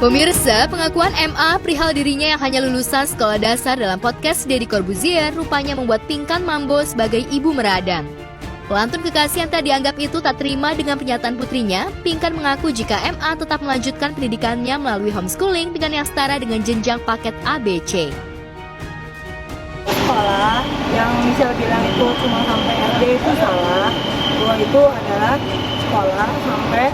Pemirsa, pengakuan MA perihal dirinya yang hanya lulusan sekolah dasar dalam podcast Deddy Corbuzier rupanya membuat Pinkan Mambo sebagai ibu meradang. Pelantun kekasih yang tak dianggap itu tak terima dengan pernyataan putrinya. Pinkan mengaku jika MA tetap melanjutkan pendidikannya melalui homeschooling dengan yang setara dengan jenjang paket ABC. Sekolah yang Michelle bilang itu cuma sampai SD itu salah. Bahwa itu adalah sekolah sampai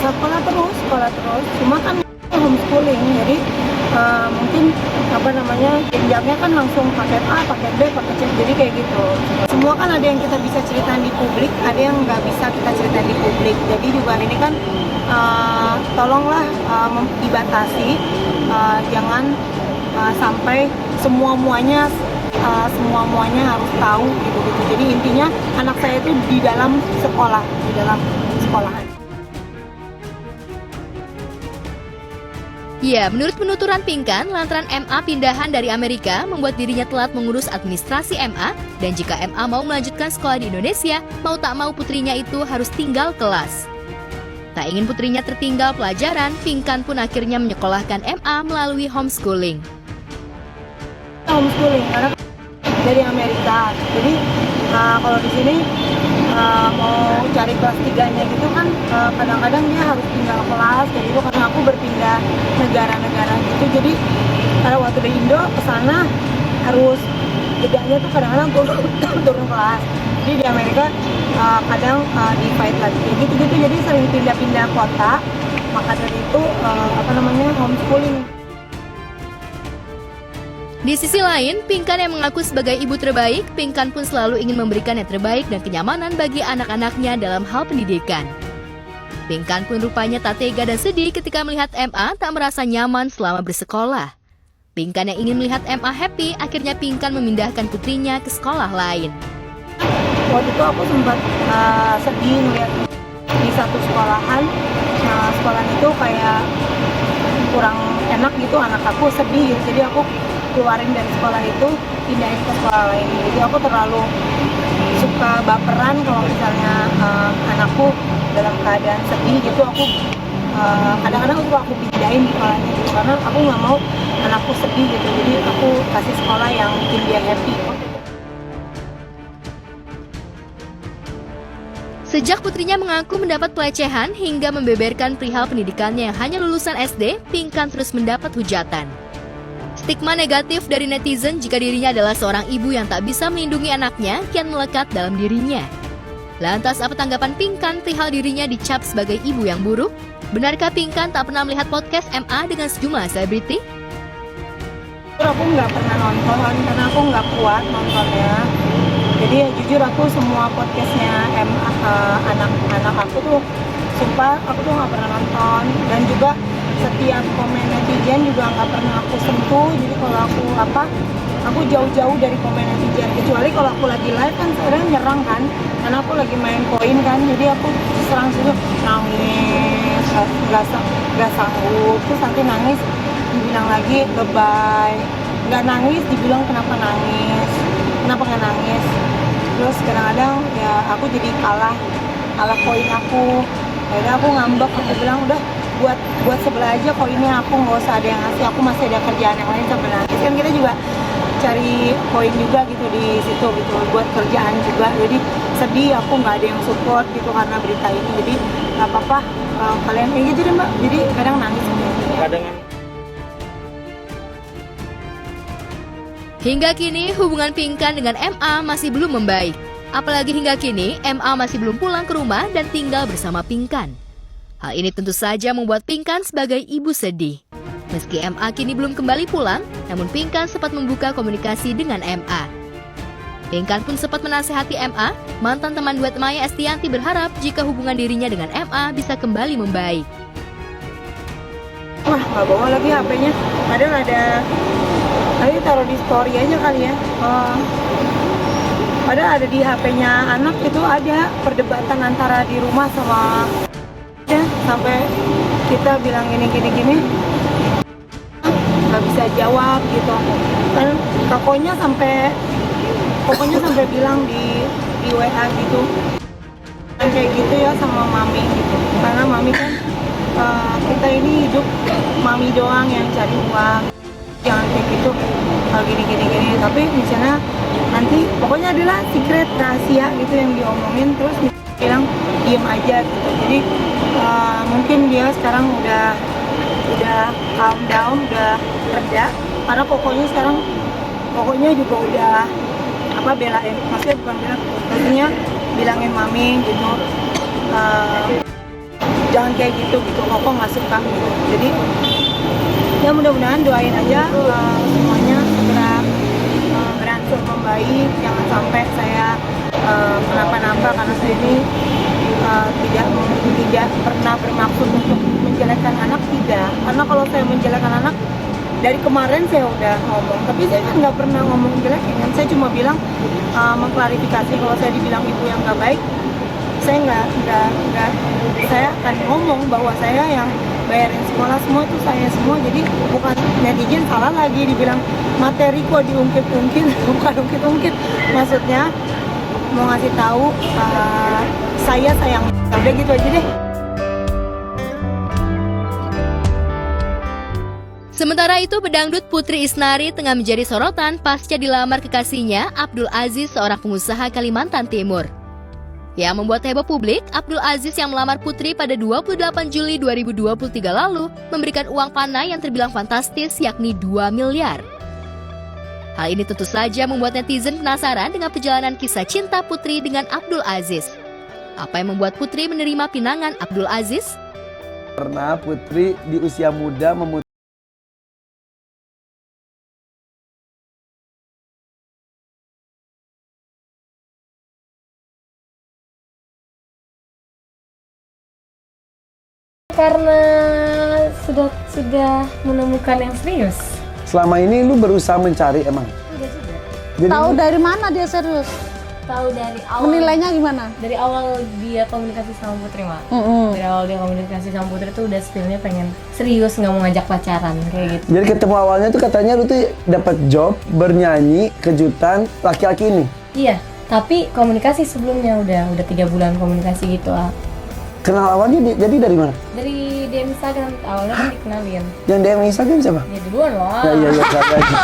sekolah terus. Cuma kan homeschooling, jadi mungkin jenjangnya kan langsung paket A, paket B, paket C, jadi kayak gitu. Semua kan ada yang kita bisa ceritain di publik, ada yang nggak bisa kita ceritain di publik. Jadi juga ini kan tolonglah dibatasi, jangan sampai semua-muanya harus tahu gitu. Jadi intinya anak saya itu di dalam sekolahan. Ya, menurut penuturan Pinkan, lantaran MA pindahan dari Amerika membuat dirinya telat mengurus administrasi MA, dan jika MA mau melanjutkan sekolah di Indonesia, mau tak mau putrinya itu harus tinggal kelas. Tak ingin putrinya tertinggal pelajaran, Pinkan pun akhirnya menyekolahkan MA melalui homeschooling. Homeschooling karena dari Amerika, jadi kalau di sini mau cari kelas 3-nya gitu kan kadang-kadang dia harus tinggal kelas, jadi itu karena aku berpindah negara-negara gitu. Jadi karena waktu di Indo ke sana harus jedanya tuh kadang-kadang turun kelas. Jadi di Amerika kadang di-fight lagi gitu. Jadi sering pindah-pindah kota. Maka dari itu homeschooling. Di sisi lain, Pinkan yang mengaku sebagai ibu terbaik, Pinkan pun selalu ingin memberikan yang terbaik dan kenyamanan bagi anak-anaknya dalam hal pendidikan. Pinkan pun rupanya tak tega dan sedih ketika melihat MA tak merasa nyaman selama bersekolah. Pinkan yang ingin melihat MA happy, akhirnya Pinkan memindahkan putrinya ke sekolah lain. Waktu itu aku sempat sedih melihat di satu sekolahan, sekolah itu kayak kurang enak gitu, anak aku sedih gitu. Jadi aku keluarin dari sekolah itu, pindahin ke sekolah lain. Jadi aku terlalu suka baperan kalau misalnya anakku dalam keadaan sedih gitu. Aku kadang-kadang aku pindahin sekolahnya gitu, karena aku nggak mau anakku sedih gitu. Jadi aku kasih sekolah yang bikin dia happy. Sejak putrinya mengaku mendapat pelecehan hingga membeberkan perihal pendidikannya yang hanya lulusan SD, Pinkan terus mendapat hujatan. Stigma negatif dari netizen jika dirinya adalah seorang ibu yang tak bisa melindungi anaknya kian melekat dalam dirinya. Lantas apa tanggapan Pinkan perihal dirinya dicap sebagai ibu yang buruk? Benarkah Pinkan tak pernah melihat podcast MA dengan sejumlah selebriti? Aku nggak pernah nonton karena aku nggak kuat nontonnya. Jadi ya jujur aku semua podcastnya anak aku tuh sumpah aku tuh nggak pernah nonton, dan juga setiap komen netizen juga nggak pernah aku sentuh. Jadi kalau aku jauh-jauh dari komen netizen, kecuali kalau aku lagi live kan sekarang nyerang kan, karena aku lagi main koin kan, jadi aku serang situ nangis, nggak sanggup, terus nanti nangis dibilang lagi goodbye, nggak nangis dibilang kenapa nggak nangis, terus kadang-kadang ya aku jadi kalah koin aku. Akhirnya aku ngambek, aku bilang udah buat sebelah aja koinnya, aku nggak usah ada yang ngasih, aku masih ada kerjaan yang lain sambil nangis. Kan kita juga cari koin juga gitu di situ gitu, buat kerjaan juga. Jadi sedih aku nggak ada yang support gitu karena berita ini. Jadi nggak apa-apa kalian kayak gitu deh Mbak. Jadi kadang nangis gitu. Hingga kini hubungan Pinkan dengan MA masih belum membaik. Apalagi hingga kini MA masih belum pulang ke rumah dan tinggal bersama Pinkan. Hal ini tentu saja membuat Pinkan sebagai ibu sedih. Meski MA kini belum kembali pulang, namun Pinkan sempat membuka komunikasi dengan MA. Pinkan pun sempat menasihati MA, mantan teman duet Maya Estianty berharap jika hubungan dirinya dengan MA bisa kembali membaik. Wah, nggak bawa lagi HP-nya. Padahal tadi taruh di story aja kali ya. Padahal ada di HP-nya anak itu ada perdebatan antara di rumah sama ya, sampai kita bilang gini nggak bisa jawab gitu kan. Pokoknya sampai bilang di WA gitu kan, kayak gitu ya sama mami gitu, karena mami kan kita ini hidup mami doang yang cari uang, jangan kayak gitu, gini. Tapi misalnya nanti pokoknya adalah secret rahasia gitu yang diomongin, terus bilang diem aja gitu. Jadi mungkin dia sekarang udah calm down, udah reda, karena pokoknya juga udah belain, maksudnya bukan bilang, maksudnya bilangin mami gitu, jangan kayak gitu koko nggak suka gitu. Jadi ya mudah-mudahan doain aja semuanya segera beransur membaik, jangan sampai saya kenapa-napa, karena saya ini tidak pernah bermaksud untuk menjelekkan anak, tidak. Karena kalau saya menjelekkan anak dari kemarin saya udah ngomong, tapi saya kan nggak pernah ngomong jelek kan. Saya cuma bilang mengklarifikasi kalau saya dibilang ibu yang nggak baik, saya nggak saya akan ngomong bahwa saya yang bayarin sekolah semua itu saya semua. Jadi bukan netizen salah lagi dibilang materi kok diungkit-ungkit, bukan ungkit-ungkit, maksudnya mau ngasih tahu saya sayang. Udah gitu aja deh. Sementara itu, pedangdut Putri Isnari tengah menjadi sorotan pasca dilamar kekasihnya Abdul Aziz, seorang pengusaha Kalimantan Timur. Yang membuat heboh publik, Abdul Aziz yang melamar Putri pada 28 Juli 2023 lalu memberikan uang panai yang terbilang fantastis, yakni 2 miliar. Hal ini tentu saja membuat netizen penasaran dengan perjalanan kisah cinta Putri dengan Abdul Aziz. Apa yang membuat Putri menerima pinangan Abdul Aziz? Karena Putri di usia muda memutuskan karena sudah menemukan yang serius. selama ini lu berusaha mencari emang. Enggak juga. Jadi Tahu dari mana dia serius? Tahu dari awal. Menilainya gimana? Dari awal dia komunikasi sama Putri, Mak. Dari awal dia komunikasi sama Putri tuh udah feelnya pengen serius, nggak mau ngajak pacaran kayak gitu. Jadi ketemu awalnya tuh katanya lu tuh dapat job bernyanyi kejutan laki-laki ini. Iya, tapi komunikasi sebelumnya udah 3 bulan komunikasi gitu. Kenal awalnya jadi dari mana? Dari DM Instagram awalnya kan dikenalin. Yang DM Instagram siapa? Ya duluan lah. Ya, iya siapa aja.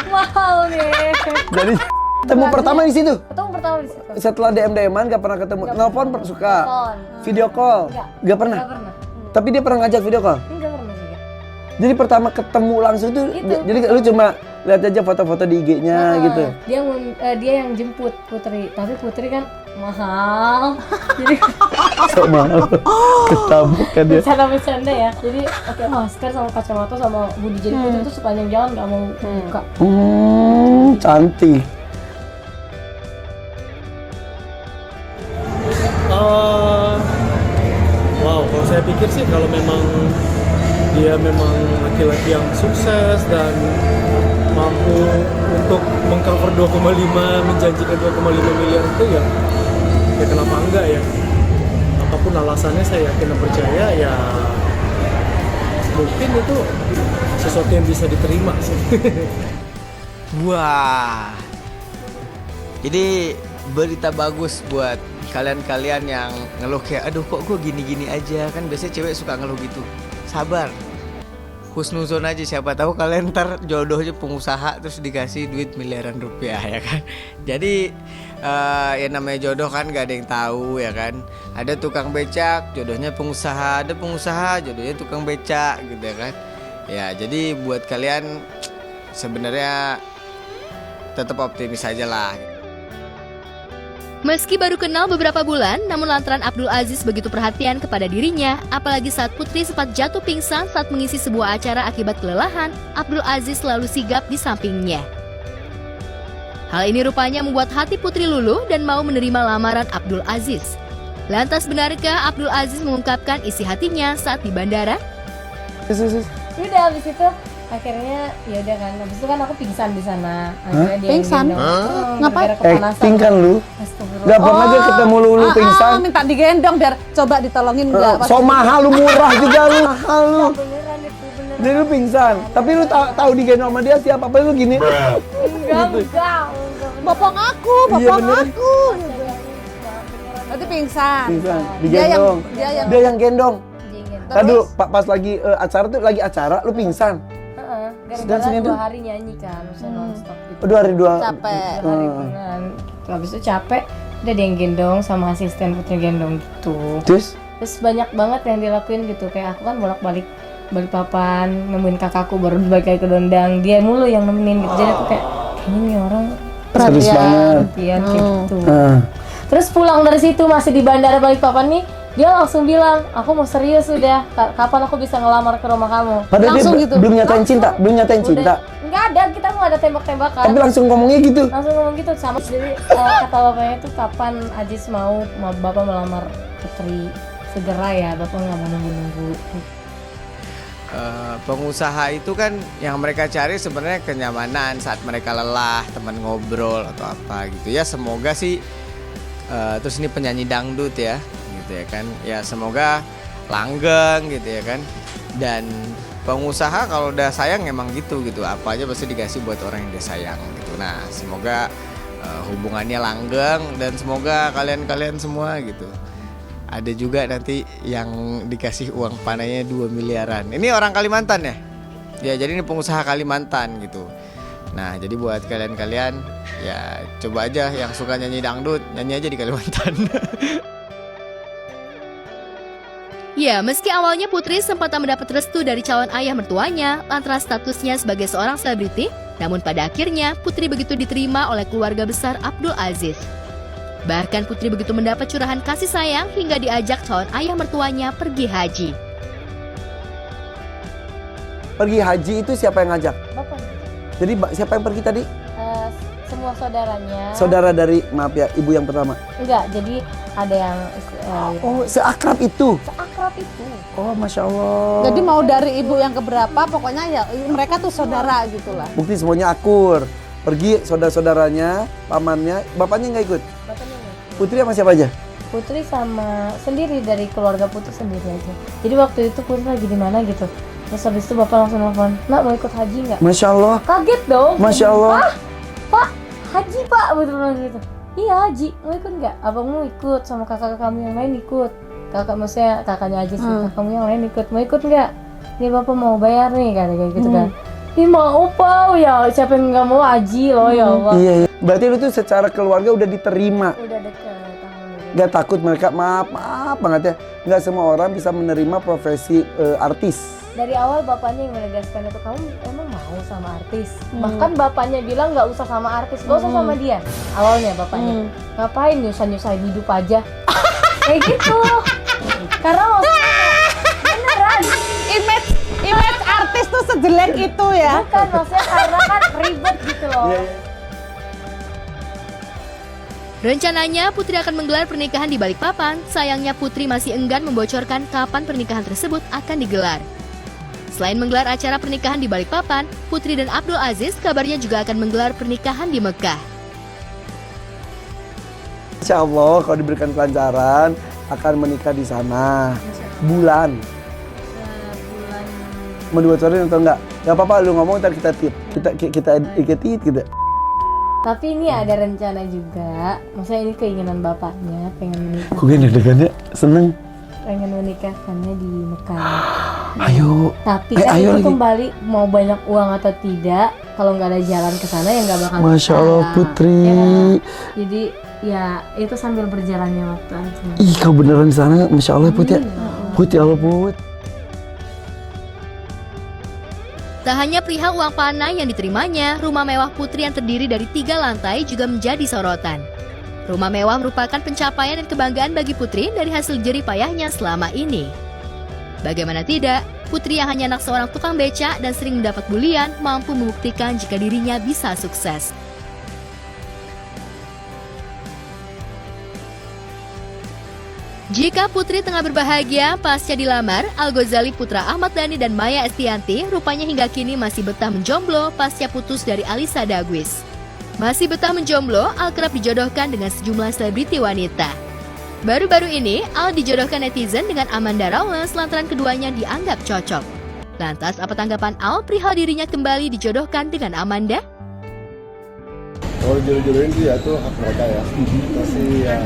Mahal nih. Jadi ketemu pertama di situ. Ketemu pertama di situ. Setelah DM-an gak pernah ketemu. Nelpon suka. Telepon. Video call. Gak pernah. Nggak pernah. Tapi dia pernah ngajak video call. Enggak pernah juga. Jadi pertama ketemu langsung tuh jadi lu cuma lihat aja foto-foto di IG-nya gitu. Dia yang jemput Putri, tapi Putri kan mahal. Jadi Sok mahal. Ketabuk kan dia. bercanda ya. Jadi oke, masker sama kacamata sama budi jadi Putri tuh sepanjang jalan nggak mau buka. Cantik. Wow, kalau saya pikir sih kalau memang dia memang laki-laki yang sukses dan mampu untuk mengcover 2,5, menjanjikan 2,5 miliar itu ya kenapa enggak ya? Apapun alasannya saya yakin dan percaya ya mungkin itu sesuatu yang bisa diterima sih. Wah, ini berita bagus buat kalian-kalian yang ngeluh kayak aduh kok gue gini-gini aja. Kan biasanya cewek suka ngeluh gitu. Sabar, husnuzon aja, siapa tahu kalian ntar jodohnya pengusaha terus dikasih duit miliaran rupiah ya kan. Jadi ya namanya jodoh kan gak ada yang tahu ya kan. Ada tukang becak jodohnya pengusaha, ada pengusaha jodohnya tukang becak gitu ya kan. Ya jadi buat kalian sebenarnya tetap optimis aja lah. Meski baru kenal beberapa bulan, namun lantaran Abdul Aziz begitu perhatian kepada dirinya, apalagi saat Putri sempat jatuh pingsan saat mengisi sebuah acara akibat kelelahan, Abdul Aziz selalu sigap di sampingnya. Hal ini rupanya membuat hati Putri luluh dan mau menerima lamaran Abdul Aziz. Lantas benarkah Abdul Aziz mengungkapkan isi hatinya saat di bandara? Udah habis itu akhirnya ya udah kan, habis itu kan aku pingsan di sana. Akhirnya dia Pingsan? ngapain? Acting kan lu? Astagfirullah. Gak pernah aja ketemu lu pingsan. Minta digendong biar coba ditolongin enggak. So mahal lu, murah juga lu. Mahal lu. Beneran itu beneran. Jadi lu pingsan. Tapi lu tahu digendong sama dia siapa? Apa lu gini? Enggak. Bopong aku, Iya, bopong bener. aku. Berarti pingsan. Pingsan. Digendong. Dia yang Dia yang gendong. Aduh, pas lagi acara lu pingsan. Gara-gara Senin tuh? 2 hari nyanyi kan, misalnya nonstop gitu. Dua hari Capek. 2 hari beneran. Habis itu capek, udah dia yang gendong sama asisten Putri gendong gitu. Terus? Terus banyak banget yang dilakuin gitu, kayak aku kan bolak-balik Balikpapan, nemuin kakakku baru balik lagi ke Dondang, dia mulu yang nemenin gitu. Jadi aku kayak, kayaknya nih orang Serius banget. perhatian gitu. Ah. Terus pulang dari situ masih di bandara Balikpapan nih, dia langsung bilang, aku mau serius udah, kapan aku bisa ngelamar ke rumah kamu? Padahal Langsung dia gitu? belum nyatain cinta, belum nyatain cinta. Nggak ada, kita nggak ada tembak-tembakan. Tapi langsung ngomongnya gitu. Langsung ngomong gitu sama. Jadi kata bapaknya itu kapan Ajis mau bapak melamar Putri, segera ya, bapak nggak mau nunggu-nunggu. Pengusaha itu kan yang mereka cari sebenarnya kenyamanan saat mereka lelah, teman ngobrol atau apa gitu ya. Semoga sih terus ini penyanyi dangdut ya gitu ya kan. Ya semoga langgeng gitu ya kan. Dan pengusaha kalau udah sayang emang gitu, apa aja pasti dikasih buat orang yang dia sayang gitu. Nah semoga hubungannya langgeng dan semoga kalian semua gitu ada juga nanti yang dikasih uang panennya 2 miliaran. Ini orang Kalimantan ya? Ya jadi ini pengusaha Kalimantan gitu. Nah jadi buat kalian ya coba aja yang suka nyanyi dangdut, nyanyi aja di Kalimantan. Ya, meski awalnya Putri sempat tak mendapat restu dari calon ayah mertuanya lantaran statusnya sebagai seorang selebriti, namun pada akhirnya Putri begitu diterima oleh keluarga besar Abdul Aziz. Bahkan Putri begitu mendapat curahan kasih sayang hingga diajak calon ayah mertuanya pergi haji. Pergi haji itu siapa yang ngajak? Bapak Jadi siapa yang pergi tadi? semua saudaranya. Saudara dari, maaf ya, ibu yang pertama. Enggak, jadi ada yang Oh, seakrab itu. seakrab itu. Oh, Masya Allah. Jadi mau dari ibu yang keberapa, pokoknya ya mereka tuh saudara gitu lah. Bukti semuanya akur. Pergi saudara-saudaranya, pamannya, bapaknya nggak ikut. Bapaknya enggak. Putri sama siapa aja? Putri sama sendiri, dari keluarga Putri sendiri aja. Jadi waktu itu Putri lagi di mana gitu. Terus habis itu bapak langsung nelfon, "Nak, mau ikut haji nggak?" Masya Allah. Kaget dong. Masya Allah. Pak, haji pak, betul gitu. Iya haji, mau ikut nggak? Abangmu ikut, sama kakak kamu yang lain ikut. Kakak maksudnya kakaknya aja sih, kakak kamu yang lain ikut. Mau ikut nggak? Nih bapak mau bayar nih, kayak gitu kan. Ih mau pak, ya siapa yang nggak mau haji loh ya Allah. Iya, iya. Berarti lu tuh secara keluarga udah diterima. Udah deket. Gak takut mereka, maaf banget ya. Gak semua orang bisa menerima profesi artis. Dari awal bapaknya yang menegaskan itu, kamu emang mau sama artis? Bahkan bapaknya bilang nggak usah sama artis, nggak usah sama dia. Awalnya bapaknya, ngapain nyusahin hidup aja? Kayak gitu. Karena maksudnya beneran. Image artis tuh sejelek itu ya. Bukan, maksudnya karena kan ribet gitu loh. Rencananya Putri akan menggelar pernikahan di Balikpapan. Sayangnya Putri masih enggan membocorkan kapan pernikahan tersebut akan digelar. Selain menggelar acara pernikahan di Balikpapan, Putri dan Abdul Aziz kabarnya juga akan menggelar pernikahan di Mekah. Insya Allah kalau diberikan kelancaran akan menikah di sana. Bulan. Mau dibocorin atau enggak? Gak apa-apa, lu ngomong ntar kita tip. Kita ikuti gitu. Tapi ini ada rencana juga. Maksudnya ini keinginan bapaknya, pengen menikah. Kok gini deg-degannya seneng. Pengen menikahkannya di Mekah. Ayo. Tapi kan ayo itu lagi. kembali mau banyak uang atau tidak, kalau nggak ada jalan ke sana ya nggak bakal. Masya Allah bisa. Putri. Ya kan? Jadi ya itu sambil berjalannya waktu aja. Ih kau beneran di sana, Masya Allah Put ya. Put ya Allah Put. Tak hanya perihal uang panah yang diterimanya, rumah mewah Putri yang terdiri dari 3 lantai juga menjadi sorotan. Rumah mewah merupakan pencapaian dan kebanggaan bagi Putri dari hasil jerih payahnya selama ini. Bagaimana tidak, Putri yang hanya anak seorang tukang becak dan sering mendapat bulian mampu membuktikan jika dirinya bisa sukses. Jika Putri tengah berbahagia pasca dilamar, Al-Ghazali putra Ahmad Dhani dan Maya Estianti rupanya hingga kini masih betah menjomblo pasca putus dari Alisa Dagwis. Masih betah menjomblo, Al kerap dijodohkan dengan sejumlah selebriti wanita. Baru-baru ini, Al dijodohkan netizen dengan Amanda Rawlings lantaran keduanya dianggap cocok. Lantas, apa tanggapan Al perihal dirinya kembali dijodohkan dengan Amanda? Kalau jodoh-jodohin sih ya itu hak mereka ya. Kita sih ya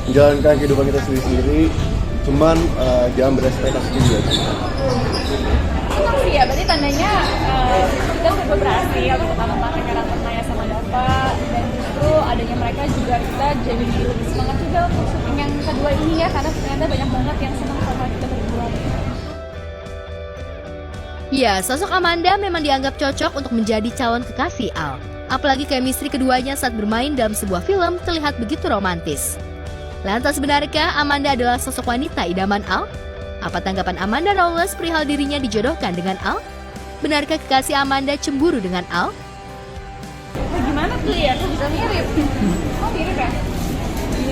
menjalankan kehidupan kita sendiri-sendiri. Cuman jangan berekspektasi tinggi aja. Emang sih ya, berarti tandanya kita udah berhasil untuk mengembangkan karakter Naya sama Dava, dan justru adanya mereka juga kita jadi lebih semangat juga untuk syuting yang kedua ini ya, karena ternyata banyak banget yang senang sama kita berdua. Ya, sosok Amanda memang dianggap cocok untuk menjadi calon kekasih Al. Apalagi chemistry keduanya saat bermain dalam sebuah film terlihat begitu romantis. Lantas benarkah Amanda adalah sosok wanita idaman Al? Apa tanggapan Amanda Rawless perihal dirinya dijodohkan dengan Al? Benarkah kekasih Amanda cemburu dengan Al? Gimana tuh ya, kok bisa mirip? Oh mirip ya?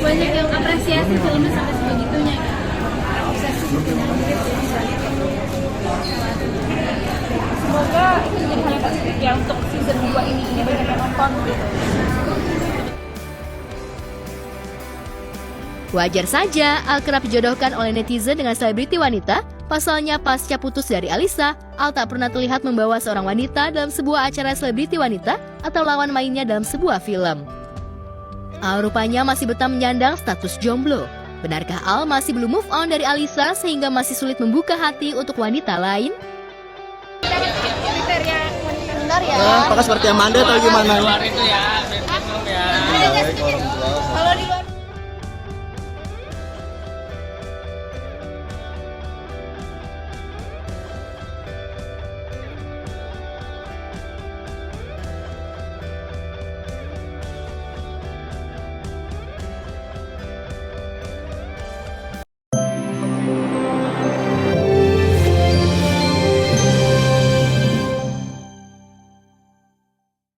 Banyak yang apresiasi filmnya sampai sebegitunya ya. Obsesi dengan mirip jadi semoga itu menjadi hal yang positif ya untuk season 2 ini banyak yang nonton gitu. Wajar saja Al kerap dijodohkan oleh netizen dengan selebriti wanita. Pasalnya pasca putus dari Alisa, Al tak pernah terlihat membawa seorang wanita dalam sebuah acara selebriti wanita atau lawan mainnya dalam sebuah film. Al rupanya masih betah menyandang status jomblo. Benarkah Al masih belum move on dari Alisa sehingga masih sulit membuka hati untuk wanita lain? Apakah seperti Amanda atau gimana? Baik, orang tua